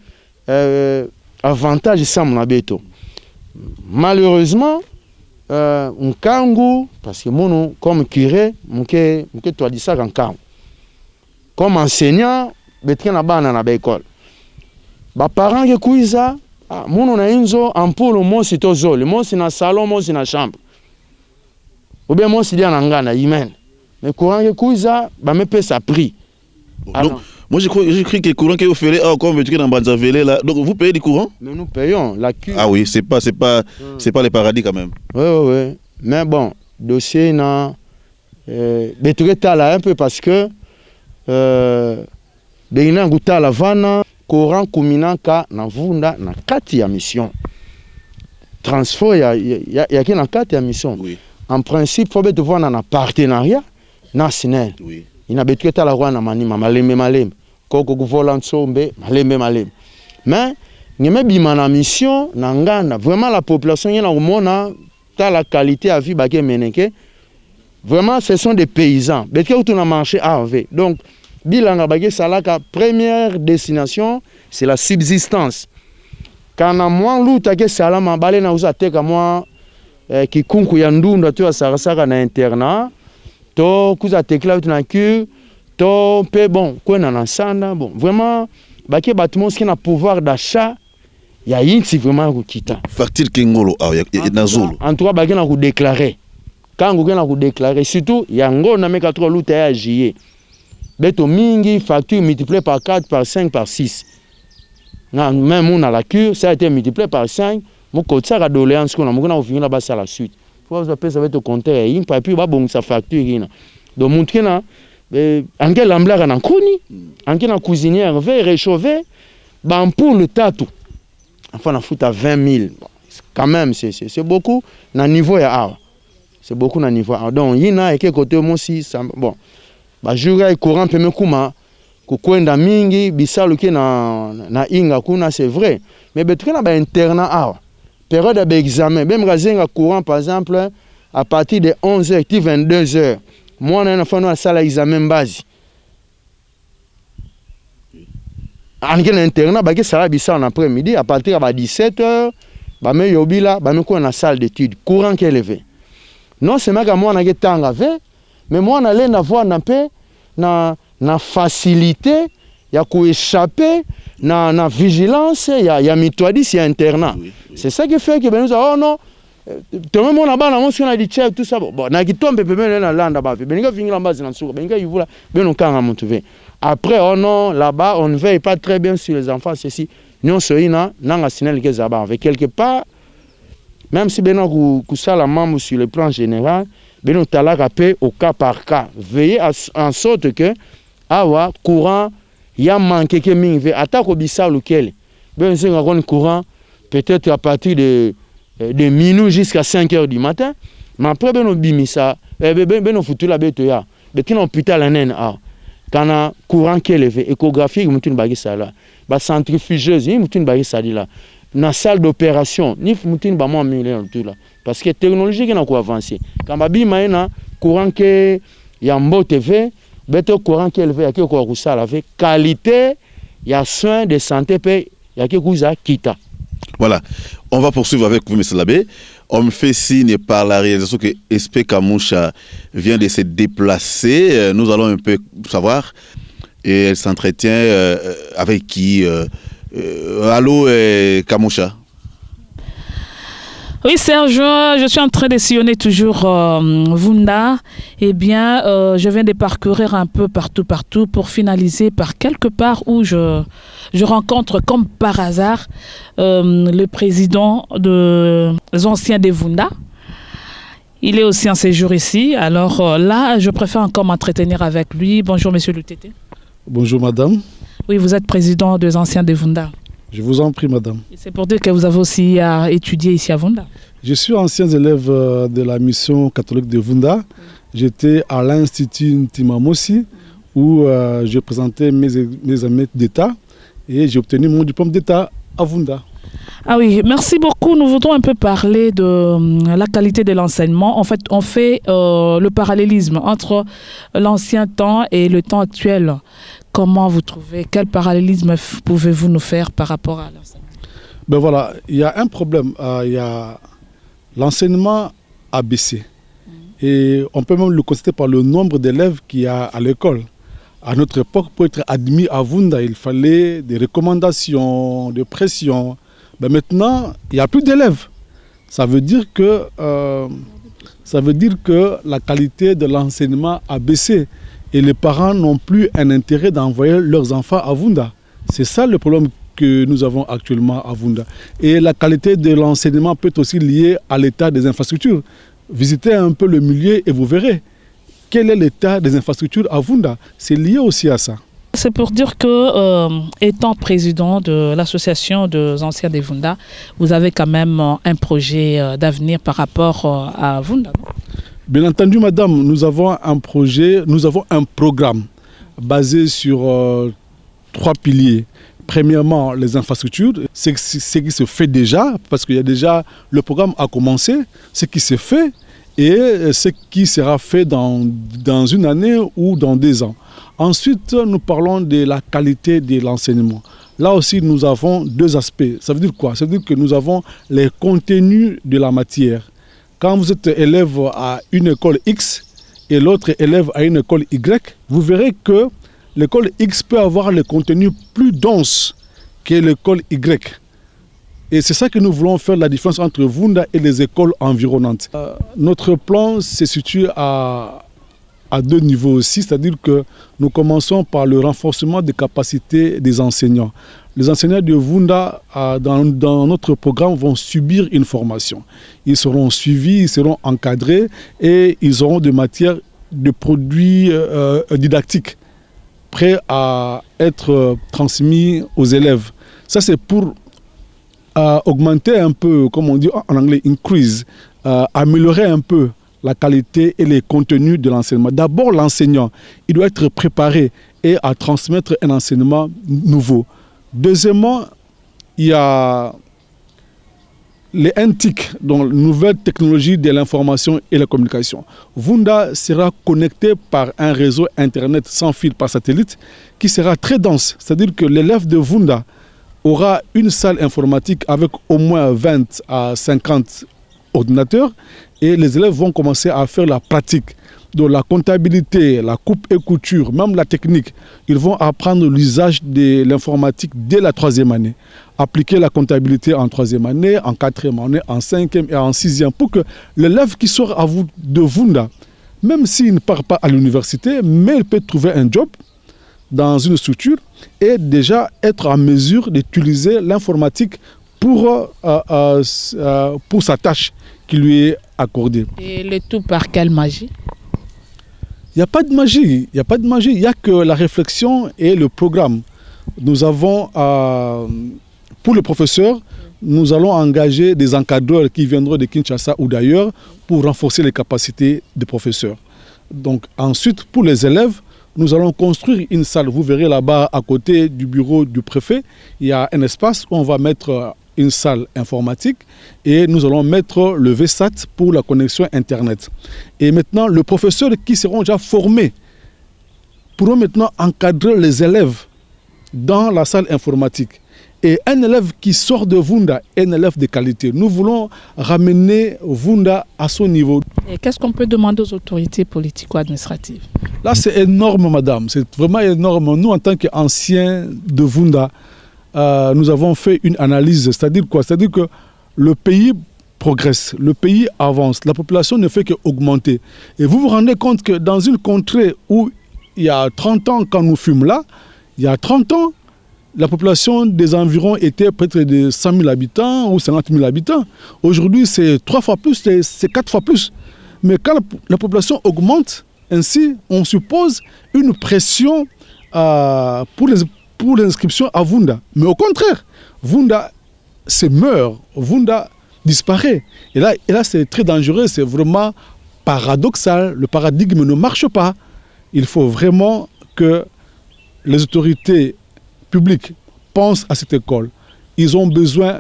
avantage ça mon beto. Malheureusement un kangu parce que mon comme curé, mke toi dit ça quand kangu. Comme enseignant, betre na bana na ba école. Ba parents qui kuiza mon na inzo ampoule mosi tozole, mosi na salon, mosi na chambre. Ou bien mosi dia na ngana imen. Mais courant que kuiza ba me paie sa prix. Donc, moi je cru que le courant que vous faites comme tu es dans Banzavele là. Donc vous payez du courant? Mais nous payons la cure. Ah oui, c'est pas les paradis quand même. Oui. Mais bon, dossier na betoueta là un peu parce que beina guta la vana courant kuminaka na vunda na kati ya mission. Transfert ya ki na kati ya mission. Oui. En principe faut be voir na partenariat national. Oui. Ina betoueta la roi na manima malembe. Koko kuvola nsombe malembe. Mais ngeme bima na mission na nganda vraiment la population yena komona ta la qualité à vie baké meneke. Vraiment ce sont des paysans. Betke ou na marché AV. Donc bilanga baké salaka première destination c'est la subsistance. Kana moi luta ke salama balé na uza teka moi kikunku ya ndunda to asarasaka na internat to kuza tekla na cure to pe bon kwena na sanda bon vraiment baki batimo ski na pouvoir d'achat ya inti vraiment kukita facture kengolo na zulu en tout cas baki na ku déclarer quand vous na ku déclarer surtout yango na meka trop luta ya juillet beto mingi facture multipliée par 4 par 5 par 6 na même on a la cure ça a été multiplié par 5 mon côté ça a doléance qu'on a mon on finit là-bas à la suite faut vous appeler ça va être compteur et puis ba bon sa facture ina donc montrer na en quel ambler na kuni en quel cuisinière veut réchauffer ben pour le tatou enfin on fout à 20 000 quand même c'est beaucoup na niveau ya awa c'est beaucoup na niveau donc ina et quel côté moi si ça bon ba jura courant peut me kuma kukwenda mingi bisalo ki na inga kuna c'est vrai mais betukena ba internat awa période d'examen même razenga courant par exemple à partir de 11h et 22h moi na fa no sala examen base angena internat ba ke sala bisalo en après-midi à partir de 17h ba me yobila ba me ko na salle d'étude courant qui est élevé non c'est ma moi na ke tanga ve mais moi na lenda voir na pe na facilité ya échapper na vigilance ya mitoadis ya internat oui. C'est ça qui fait que ben nous oh non tout le monde là-bas on a dit chef tout ça bon na kitombe pe même na landa ba ben nga finir en base na souka ben nga yivula ben on kanga montouvé après oh non là-bas on ne veille pas très bien sur les enfants ceci non soina nanga sinel que ça avec quelque part même si ben ku sala membre sur le plan général ben on talaka pe au cas par cas veiller en sorte que awa courant ya manqué que mingi attaque au bissau lequel ben c'est un courant peut-être à partir de minuit jusqu'à 5h du matin mais après ben on bimisa ben on foutu la bête ya ben qui hôpital anen a kana courant qui élevé échographie mutune bagi sala ba centrifugeuse mutune bagi sali là na salle d'opération ni mutune ba mo million tout là parce que technologie qui na ko avancer quand ba bima na courant que ya mbote ve beto courant qui élevé yaki ko kusala avec qualité ya soins de santé pe yaki kuza kita. Voilà, on va poursuivre avec vous, M. Labé. On me fait signe par la réalisation que SP Kamoucha vient de se déplacer. Nous allons un peu savoir. Et elle s'entretient avec qui allô, Kamoucha? Oui, Serge, je suis en train de sillonner toujours Vunda. Eh bien, je viens de parcourir un peu partout pour finaliser par quelque part où je rencontre comme par hasard le président des anciens de Vunda. Il est aussi en séjour ici. Alors là, je préfère encore m'entretenir avec lui. Bonjour, monsieur Lutete. Bonjour, madame. Oui, vous êtes président des anciens de Vunda. Je vous en prie, madame. C'est pour dire que vous avez aussi étudié ici à Vunda. Je suis ancien élève de la mission catholique de Vunda. J'étais à l'Institut Ntimamosi où je présentais mes examens d'État et j'ai obtenu mon diplôme d'État à Vunda. Ah oui, merci beaucoup. Nous voudrons un peu parler de la qualité de l'enseignement. En fait, on fait le parallélisme entre l'ancien temps et le temps actuel. Comment vous trouvez? Quel parallélisme pouvez-vous nous faire par rapport à l'enseignement? Ben voilà, il y a un problème. Il y a l'enseignement a baissé. Et on peut même le constater par le nombre d'élèves qu'il y a à l'école. À notre époque, pour être admis à Vunda, il fallait des recommandations, des pressions. Ben maintenant, il n'y a plus d'élèves. Ça veut dire que la qualité de l'enseignement a baissé. Et les parents n'ont plus un intérêt d'envoyer leurs enfants à Vunda. C'est ça le problème que nous avons actuellement à Vunda. Et la qualité de l'enseignement peut être aussi liée à l'état des infrastructures. Visitez un peu le milieu et vous verrez quel est l'état des infrastructures à Vunda. C'est lié aussi à ça. C'est pour dire que, étant président de l'association des anciens de Vunda, vous avez quand même un projet d'avenir par rapport à Vunda, non? Bien entendu, madame, nous avons un projet, nous avons un programme basé sur 3 piliers. Premièrement, les infrastructures, ce qui se fait déjà, parce qu'il y a déjà, le programme a commencé, ce qui se fait et ce qui sera fait dans une année ou dans 2 ans. Ensuite, nous parlons de la qualité de l'enseignement. Là aussi, nous avons 2 aspects. Ça veut dire quoi? Ça veut dire que nous avons les contenus de la matière. Quand vous êtes élève à une école X et l'autre élève à une école Y, vous verrez que l'école X peut avoir le contenu plus dense que l'école Y. Et c'est ça que nous voulons faire, la différence entre Vunda et les écoles environnantes. Notre plan se situe à deux niveaux aussi, c'est-à-dire que nous commençons par le renforcement des capacités des enseignants. Les enseignants de Vunda, dans notre programme, vont subir une formation. Ils seront suivis, ils seront encadrés et ils auront des matières, de produits didactiques prêts à être transmis aux élèves. Ça, c'est pour augmenter un peu, comme on dit en anglais, increase, améliorer un peu la qualité et les contenus de l'enseignement. D'abord, l'enseignant, il doit être préparé et à transmettre un enseignement nouveau. Deuxièmement, il y a les NTIC, donc Nouvelles Technologies de l'Information et la Communication. Vunda sera connecté par un réseau Internet sans fil par satellite qui sera très dense. C'est-à-dire que l'élève de Vunda aura une salle informatique avec au moins 20 à 50 ordinateurs et les élèves vont commencer à faire la pratique. Donc la comptabilité, la coupe et couture, même la technique, ils vont apprendre l'usage de l'informatique dès la 3e année. Appliquer la comptabilité en 3e année, en 4e année, en 5e et en 6e pour que l'élève qui sort de Vunda, même s'il ne part pas à l'université, mais il peut trouver un job dans une structure et déjà être en mesure d'utiliser l'informatique pour sa tâche qui lui est accordée. Et le tout par quelle magie? Il n'y a pas de magie, il n'y a que la réflexion et le programme. Nous avons, pour les professeurs, nous allons engager des encadreurs qui viendront de Kinshasa ou d'ailleurs pour renforcer les capacités des professeurs. Donc ensuite, pour les élèves, nous allons construire une salle. Vous verrez là-bas, à côté du bureau du préfet, il y a un espace où on va mettre une salle informatique et nous allons mettre le VSAT pour la connexion Internet. Et maintenant, les professeurs qui seront déjà formés pourront maintenant encadrer les élèves dans la salle informatique. Et un élève qui sort de Vunda est un élève de qualité. Nous voulons ramener Vunda à son niveau. Et qu'est-ce qu'on peut demander aux autorités politico-administratives? Là, c'est énorme, madame. C'est vraiment énorme. Nous, en tant qu'anciens de Vunda, nous avons fait une analyse. C'est-à-dire quoi? C'est-à-dire que le pays progresse, le pays avance, la population ne fait qu'augmenter. Et vous vous rendez compte que dans une contrée où il y a 30 ans, quand nous fûmes là, il y a 30 ans, la population des environs était peut-être de 100 000 habitants ou 50 000 habitants. Aujourd'hui, c'est 3 fois plus, c'est 4 fois plus. Mais quand la population augmente, ainsi, on suppose une pression pour l'inscription à Vunda. Mais au contraire, Vunda se meurt, Vunda disparaît. Et là c'est très dangereux, c'est vraiment paradoxal. Le paradigme ne marche pas. Il faut vraiment que les autorités publiques pensent à cette école. Ils ont besoin,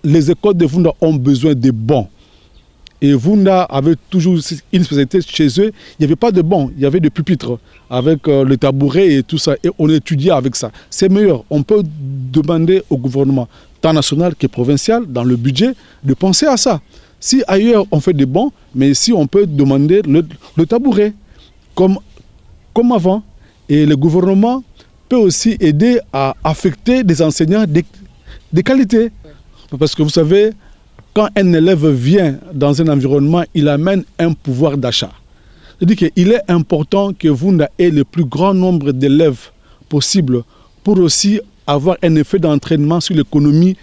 les écoles de Vunda ont besoin de bons. Et Vunda avait toujours une spécialité chez eux. Il n'y avait pas de bancs, il y avait des pupitres avec le tabouret et tout ça. Et on étudiait avec ça. C'est meilleur. On peut demander au gouvernement, tant national que provincial, dans le budget, de penser à ça. Si ailleurs on fait des bancs, mais ici on peut demander le tabouret, comme avant. Et le gouvernement peut aussi aider à affecter des enseignants de qualité. Parce que vous savez, quand un élève vient dans un environnement, il amène un pouvoir d'achat. C'est-à-dire qu'il est important que Vunda ait le plus grand nombre d'élèves possible pour aussi avoir un effet d'entraînement sur l'économie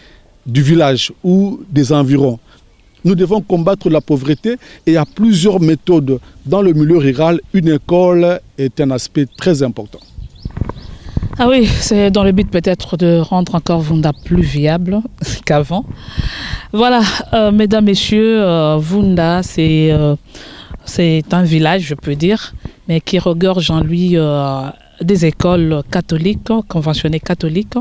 du village ou des environs. Nous devons combattre la pauvreté et il y a plusieurs méthodes. Dans le milieu rural, une école est un aspect très important. Ah oui, c'est dans le but peut-être de rendre encore Vunda plus viable qu'avant. Voilà, mesdames, messieurs, Vunda, c'est un village, je peux dire, mais qui regorge en lui des écoles catholiques, conventionnées catholiques.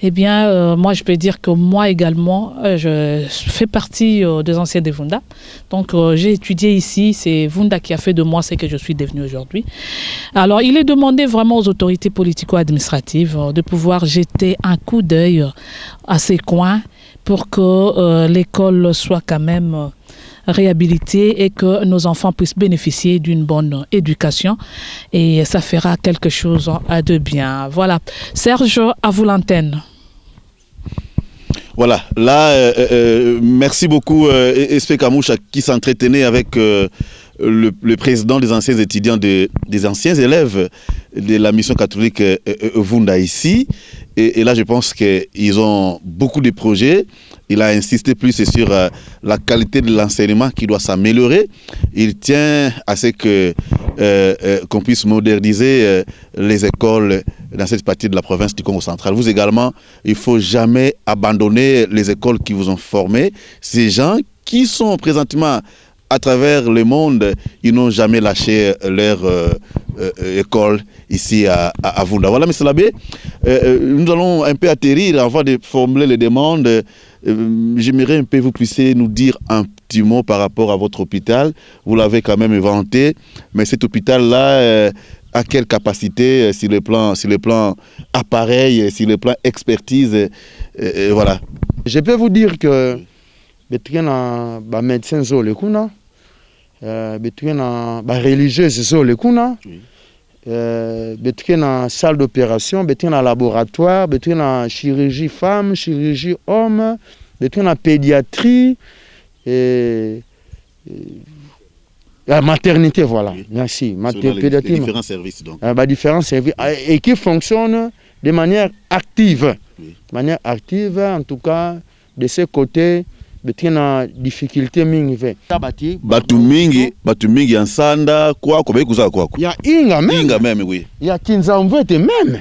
Eh bien, moi, je peux dire que moi également, je fais partie des anciens de Vunda. Donc, j'ai étudié ici. C'est Vunda qui a fait de moi ce que je suis devenue aujourd'hui. Alors, il est demandé vraiment aux autorités politico-administratives de pouvoir jeter un coup d'œil à ces coins pour que l'école soit quand même réhabilitée et que nos enfants puissent bénéficier d'une bonne éducation. Et ça fera quelque chose de bien. Voilà. Serge, à vous l'antenne. Voilà, là, merci beaucoup Espé Kamoucha qui s'entretenait avec le président des anciens étudiants, des anciens élèves de la mission catholique Vunda ici. Et là, je pense qu'ils ont beaucoup de projets. Il a insisté plus sur la qualité de l'enseignement qui doit s'améliorer. Il tient à ce qu'on puisse moderniser les écoles dans cette partie de la province du Congo central. Vous également, il ne faut jamais abandonner les écoles qui vous ont formé. Ces gens qui sont présentement à travers le monde, ils n'ont jamais lâché leur école ici à Vunda. Voilà, M. Labbé, nous allons un peu atterrir avant de formuler les demandes. J'aimerais un peu que vous puissiez nous dire un petit mot par rapport à votre hôpital. Vous l'avez quand même inventé, mais cet hôpital-là, à quelle capacité sur le plan appareil, sur le plan expertise, voilà. Je peux vous dire que les médecins les religieux les salle d'opération, les laboratoire, les chirurgie femme, chirurgie homme, les pédiatrie et la maternité, voilà. Oui. Merci. Les différents services donc. Différents services et qui fonctionnent de manière active. Oui. De manière active, en tout cas, de ce côté. Betina difficulté mingi ve batu mingi ansanda quoi ya inga même oui ya kinza mvete même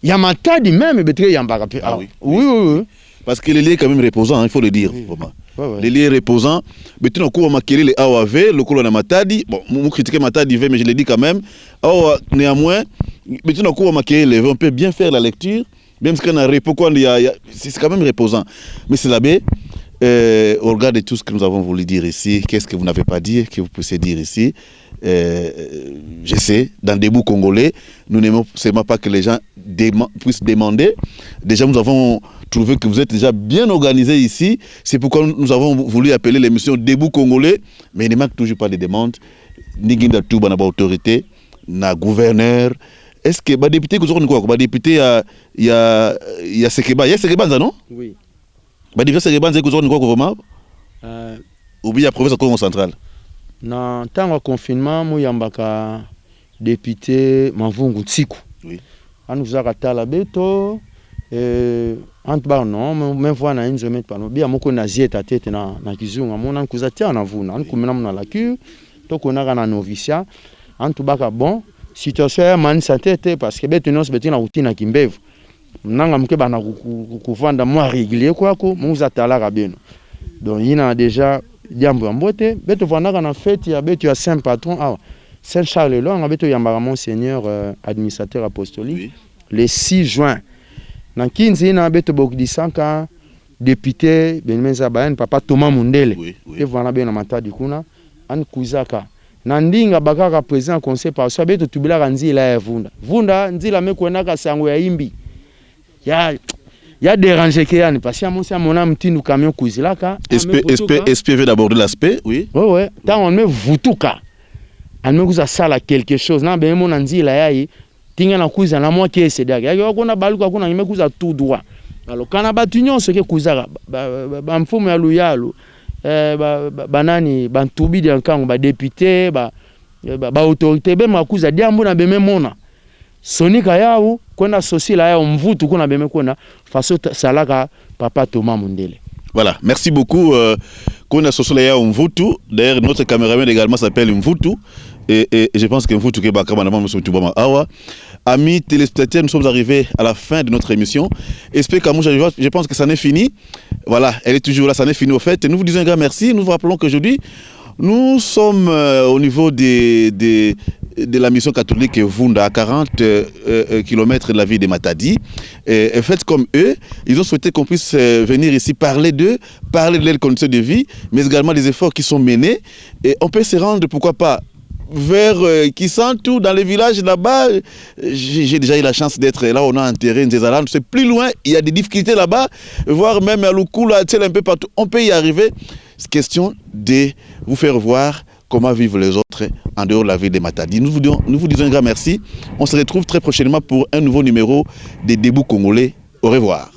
ya matadi même betre yambaka ah oui parce que les liens quand même reposant, il faut le dire vraiment. Les liens reposants betina ko makeli le awave le kolo na matadi bon mu critiquer matadi mais je le dis quand même néanmoins betina ko makeli on peut bien faire la lecture même si on a repos quand c'est quand même reposant. Mais c'est Labbé, au regard de tout ce que nous avons voulu dire ici, qu'est-ce que vous n'avez pas dit, que vous puissiez dire ici, je sais, dans des bouts congolais, nous n'aimons seulement pas que les gens puissent demander. Déjà, nous avons trouvé que vous êtes déjà bien organisé ici. C'est pourquoi nous avons voulu appeler l'émission Debout Congolais. Mais il ne manque toujours pas de demandes. Ni ginda tout na autorité, na gouverneur. Est-ce que les députés, les députés, il y a Sekeba, non? Oui. Les députés Sekeba, ou bien la province Congo centrale? Dans le temps de confinement, il y a un député Mavungu Tsiku. Oui. Nous avons Talabeto, non, même fois na inzo met pano bia moko na zieta tete na kizunga mona nkuzatia na vuna nkumena mona la cure to konaka na novicia antubaka bon situation ya mani santé parce que beto nyonso betina utina kimbevu nanga mke bana kuvanda mwa régulier kwako muza talaka beno donc ina déjà jambo ya mbote beto vandaka na fête ya beto ya Saint Patron ah Saint Charles Longa beto yambaka monseigneur administrateur apostolique oui. Le 6 juin na kinzi na beto bokdisanka député benmenza bayan papa Thomas Mundele et voilà bien na matadi kuna an kuzaka na ndinga bakaka président conseil par so beto tubila nzila ya vunda nzila mekwenaka sango ya imbi ya déranger que yani parce que mon mona mtindu camion kuzilaka SPV d'aborder l'aspect oui ouais tant on me vutuka on me kuza sala quelque chose na ben mon nzila yayi tinga na kuza na moi qui c'est daga ya kuna baluka kuna ngime kuza tout droit alors kana batunyo ce que kuza ba mfumo ya luyalo banani bantubi de nkango ba député ba autorité be makuza diambo na beme mona sonika yao kwenda sosila yao mvutu kuna beme kwenda faso salaka papa Thomas Mundele. Voilà, merci beaucoup. Kwenda sosila yao mvutu. D'ailleurs notre caméraman également s'appelle Mvutu et je pense que Mvutu ke bakama na monsieur Tubama awa. Amis téléspectateurs, nous sommes arrivés à la fin de notre émission. Espé Kamoucha, je pense que ça n'est fini. Voilà, elle est toujours là, ça n'est fini au fait. Et nous vous disons un grand merci. Nous vous rappelons qu'aujourd'hui, nous sommes au niveau de la mission catholique Vunda, à 40 km de la ville de Matadi. Et faites comme eux, ils ont souhaité qu'on puisse venir ici parler d'eux, parler de leurs conditions de vie, mais également des efforts qui sont menés. Et on peut se rendre, pourquoi pas, vers Kisantu, dans les villages là-bas. J'ai déjà eu la chance d'être là, on a enterré Nzezaland, c'est plus loin, il y a des difficultés là-bas, voire même à Lukula, un peu partout, on peut y arriver. question de vous faire voir comment vivent les autres en dehors de la ville de Matadi. Nous vous disons un grand merci. On se retrouve très prochainement pour un nouveau numéro des Debout Congolais. Au revoir.